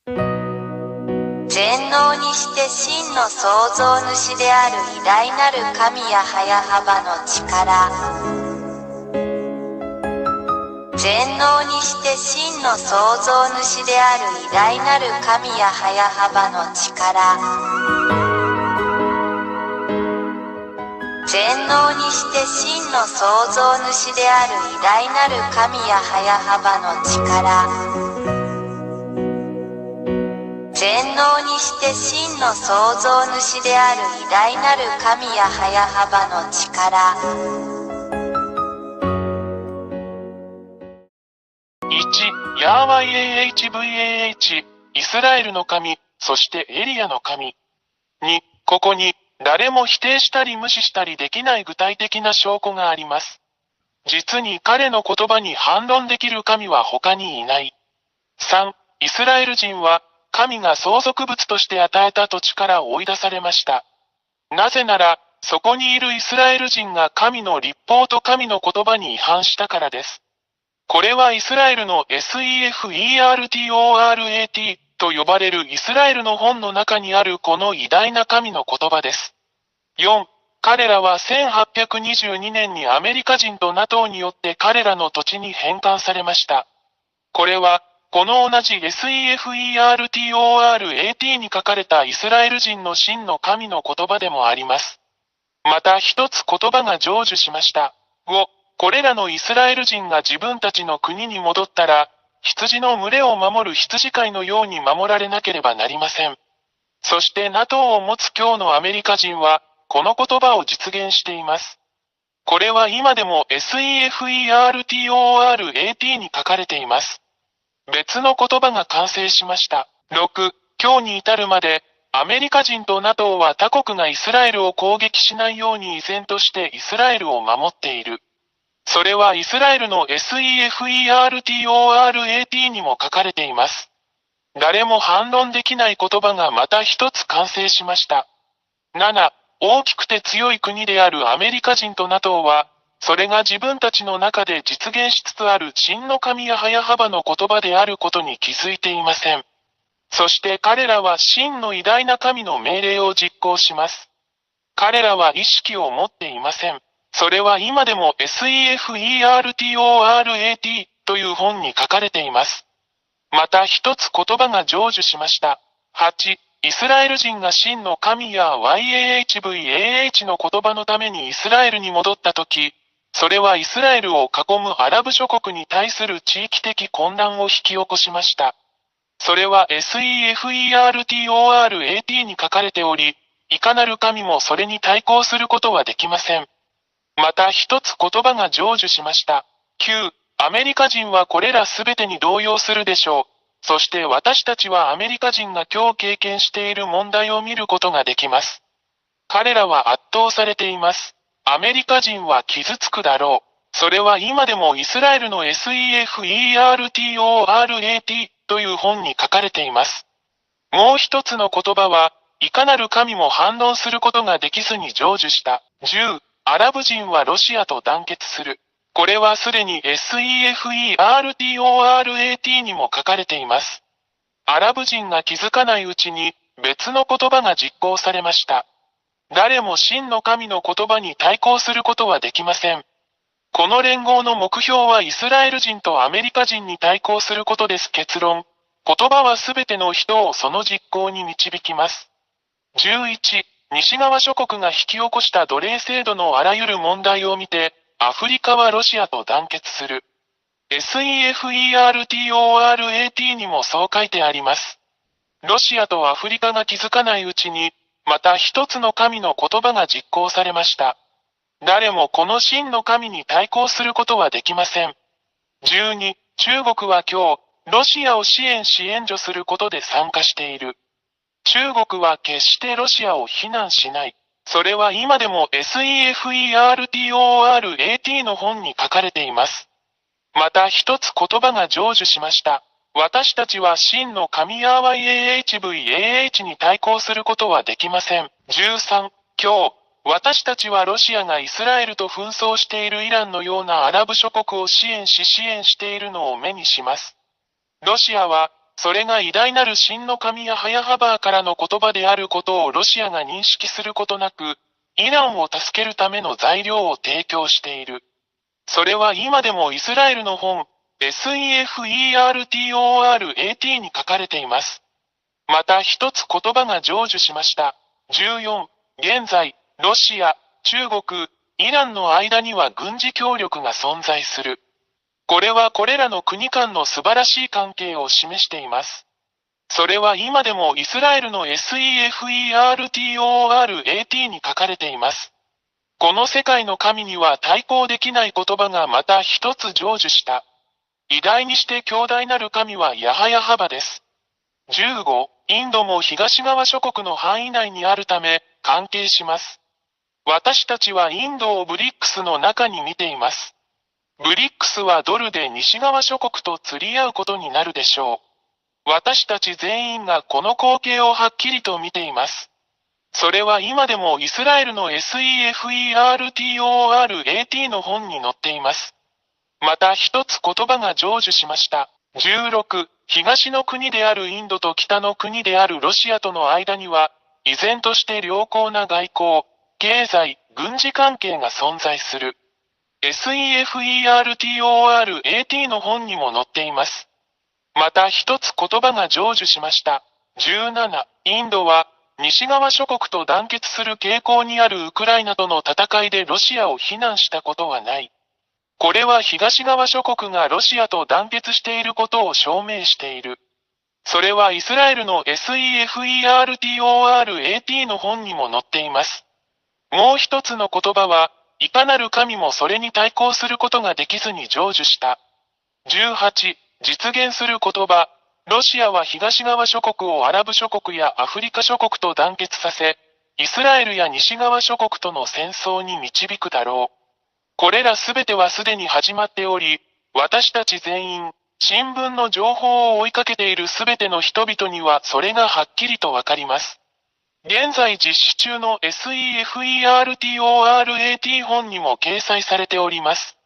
全能にして真の創造主である偉大なる神や早幅の力。全能にして真の創造主である偉大なる神や早幅の力。全能にして真の創造主である偉大なる神や早幅の力。全能にして真の創造主である偉大なる神や早幅の力。1. ヤーワイ AHVAH イスラエルの神、そしてエリアの神。2. ここに誰も否定したり無視したりできない具体的な証拠があります。実に彼の言葉に反論できる神は他にいない。3. イスラエル人は神が相続物として与えた土地から追い出されました。なぜなら、そこにいるイスラエル人が神の律法と神の言葉に違反したからです。これはイスラエルの SEFERTORAT と呼ばれるイスラエルの本の中にあるこの偉大な神の言葉です。4. 彼らは1822年にアメリカ人と NATO によって彼らの土地に返還されました。これは、この同じ SEFERTORAT に書かれたイスラエル人の真の神の言葉でもあります。また一つ言葉が成就しました。5. これらのイスラエル人が自分たちの国に戻ったら、羊の群れを守る羊飼いのように守られなければなりません。そして NATO を持つ今日のアメリカ人は、この言葉を実現しています。これは今でも SEFERTORAT に書かれています。別の言葉が完成しました。6. 今日に至るまで、アメリカ人と NATO は他国がイスラエルを攻撃しないように依然としてイスラエルを守っている。それはイスラエルの SEFERTORAT にも書かれています。誰も反論できない言葉がまた一つ完成しました。7. 大きくて強い国であるアメリカ人と NATO は、それが自分たちの中で実現しつつある真の神や早幅の言葉であることに気づいていません。そして彼らは真の偉大な神の命令を実行します。彼らは意識を持っていません。それは今でも SEFERTORAT という本に書かれています。また一つ言葉が成就しました。8. イスラエル人が真の神や YAHVAH の言葉のためにイスラエルに戻ったとき、それはイスラエルを囲むアラブ諸国に対する地域的混乱を引き起こしました。それは SEFERTORAT に書かれており、いかなる神もそれに対抗することはできません。また一つ言葉が成就しました。9. アメリカ人はこれらすべてに動揺するでしょう。そして私たちはアメリカ人が今日経験している問題を見ることができます。彼らは圧倒されています。アメリカ人は傷つくだろう。それは今でもイスラエルの SEFERTORAT という本に書かれています。もう一つの言葉は、いかなる神も反論することができずに成就した。10. アラブ人はロシアと団結する。これはすでに SEFERTORAT にも書かれています。アラブ人が気づかないうちに別の言葉が実行されました。誰も真の神の言葉に対抗することはできません。この連合の目標はイスラエル人とアメリカ人に対抗することです。結論。言葉はすべての人をその実行に導きます。11. 西側諸国が引き起こした奴隷制度のあらゆる問題を見て、アフリカはロシアと団結する。SEFERTORAT にもそう書いてあります。ロシアとアフリカが気づかないうちに、また一つの神の言葉が実行されました。誰もこの真の神に対抗することはできません。12. 中国は今日、ロシアを支援し援助することで参加している。中国は決してロシアを非難しない。それは今でも SEFERTORAT の本に書かれています。また一つ言葉が成就しました。私たちは真の神ヤーワイ AHVAH に対抗することはできません。13. 今日、私たちはロシアがイスラエルと紛争しているイランのようなアラブ諸国を支援しているのを目にします。ロシアはそれが偉大なる真の神ヤハヤハバーからの言葉であることをロシアが認識することなく、イランを助けるための材料を提供している。それは今でもイスラエルの本、SEFERTORAT に書かれています。また一つ言葉が成就しました。14、現在、ロシア、中国、イランの間には軍事協力が存在する。これはこれらの国間の素晴らしい関係を示しています。それは今でもイスラエルの SEFERTORAT に書かれています。この世界の神には対抗できない言葉がまた一つ成就した。偉大にして強大なる神はヤハヤハバです。15、インドも東側諸国の範囲内にあるため関係します。私たちはインドをブリックスの中に見ています。ブリックスはドルで西側諸国と釣り合うことになるでしょう。私たち全員がこの光景をはっきりと見ています。それは今でもイスラエルの SEFERTORAT の本に載っています。また一つ言葉が成就しました。16、東の国であるインドと北の国であるロシアとの間には、依然として良好な外交、経済、軍事関係が存在する。SEFERTORAT の本にも載っています。また一つ言葉が成就しました。17、インドは、西側諸国と団結する傾向にあるウクライナとの戦いでロシアを非難したことはない。これは東側諸国がロシアと団結していることを証明している。それはイスラエルの SEFERTORAT の本にも載っています。もう一つの言葉は、いかなる神もそれに対抗することができずに成就した。18、実現する言葉。ロシアは東側諸国をアラブ諸国やアフリカ諸国と団結させ、イスラエルや西側諸国との戦争に導くだろう。これらすべてはすでに始まっており、私たち全員、新聞の情報を追いかけているすべての人々にはそれがはっきりとわかります。現在実施中の SEFERTORAT 本にも掲載されております。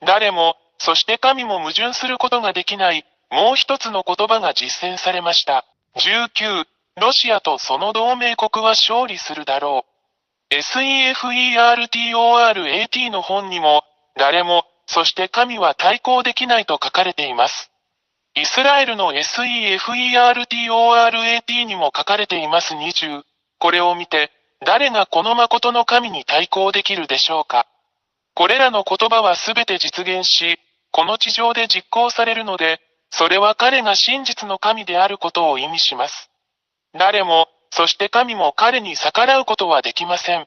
誰も、そして神も矛盾することができない、もう一つの言葉が実践されました。19、ロシアとその同盟国は勝利するだろう。SEFERTORAT の本にも、誰も、そして神は対抗できないと書かれています。イスラエルの SEFERTORAT にも書かれています20。これを見て、誰がこの誠の神に対抗できるでしょうか。これらの言葉はすべて実現し、この地上で実行されるので、それは彼が真実の神であることを意味します。誰も、そして神も彼に逆らうことはできません。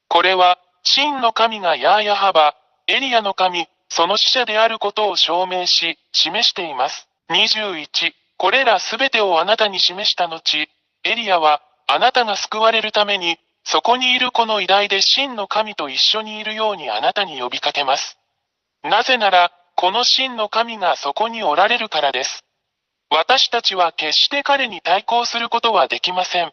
これは、真の神がヤーヤハバ、エリアの神、その使者であることを証明し、示しています。21、これらすべてをあなたに示した後、エリアは、あなたが救われるために、そこにいるこの偉大で真の神と一緒にいるようにあなたに呼びかけます。なぜなら、この真の神がそこにおられるからです。私たちは決して彼に対抗することはできません。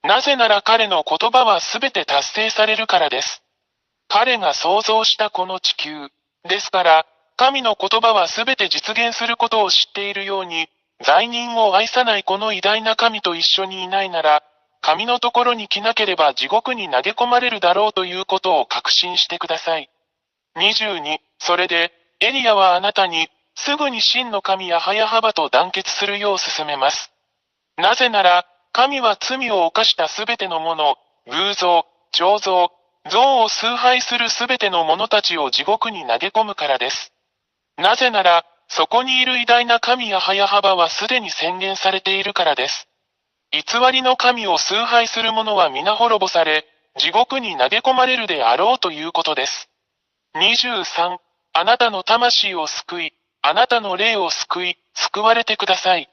なぜなら彼の言葉はすべて達成されるからです。彼が創造したこの地球。ですから、神の言葉はすべて実現することを知っているように、罪人を愛さないこの偉大な神と一緒にいないなら、神のところに来なければ地獄に投げ込まれるだろうということを確信してください。22、それで、エリアはあなたに、すぐに真の神ヤハヤハバと団結するよう勧めます。なぜなら、神は罪を犯したすべてのもの、偶像、彫像、像を崇拝するすべての者たちを地獄に投げ込むからです。なぜなら、そこにいる偉大な神ヤハヤハバはすでに宣言されているからです。偽りの神を崇拝する者は皆滅ぼされ、地獄に投げ込まれるであろうということです。23、あなたの魂を救い、あなたの霊を救い、救われてください。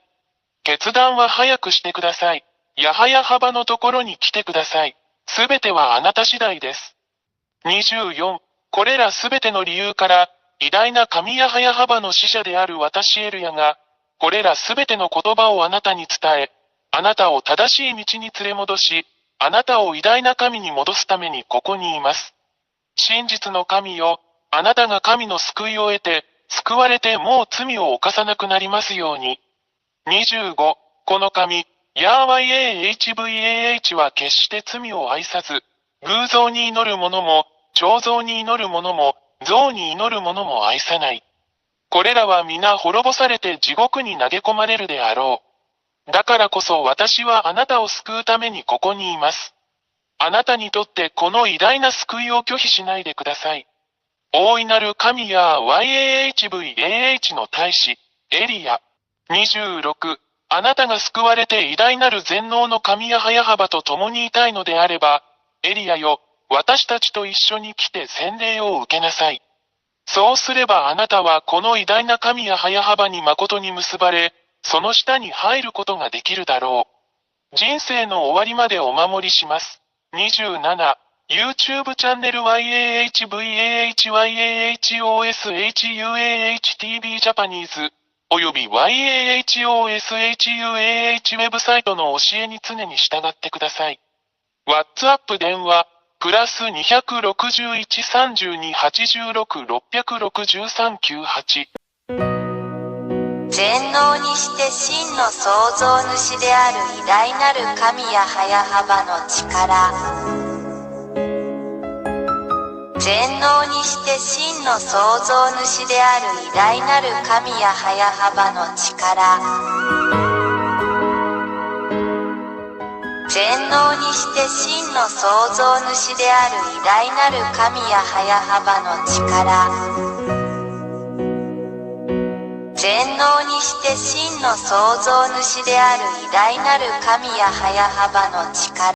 決断は早くしてください。ヤハヤハバのところに来てください。すべてはあなた次第です。24、これらすべての理由から、偉大な神ヤハヤハバの使者である私エルヤが、これらすべての言葉をあなたに伝え、あなたを正しい道に連れ戻し、あなたを偉大な神に戻すためにここにいます。真実の神よ、あなたが神の救いを得て、救われてもう罪を犯さなくなりますように。25、この神、ヤー YAHVAH は決して罪を愛さず、偶像に祈る者も、彫像に祈る者も、像に祈る者も愛さない。これらは皆滅ぼされて地獄に投げ込まれるであろう。だからこそ私はあなたを救うためにここにいます。あなたにとってこの偉大な救いを拒否しないでください。大いなる神や YAHVAH の大使、エリア。26、あなたが救われて偉大なる全能の神や早幅と共にいたいのであれば、エリアよ、私たちと一緒に来て洗礼を受けなさい。そうすればあなたはこの偉大な神や早幅に誠に結ばれ、その下に入ることができるだろう。人生の終わりまでお守りします。27、YouTube チャンネル YAHVAHYAHOSHUAHTV ジャパニーズ、および YAHOSHUAH ウェブサイトの教えに常に従ってください。WhatsApp 電話、プラス261-32-86-663-98。全能にして真の創造主である偉大なる神や早幅の力。全能にして真の創造主である偉大なる神や早幅の力。全能にして真の創造主である偉大なる神や早幅の力。全能にして真の創造主である偉大なる神や早幅の力。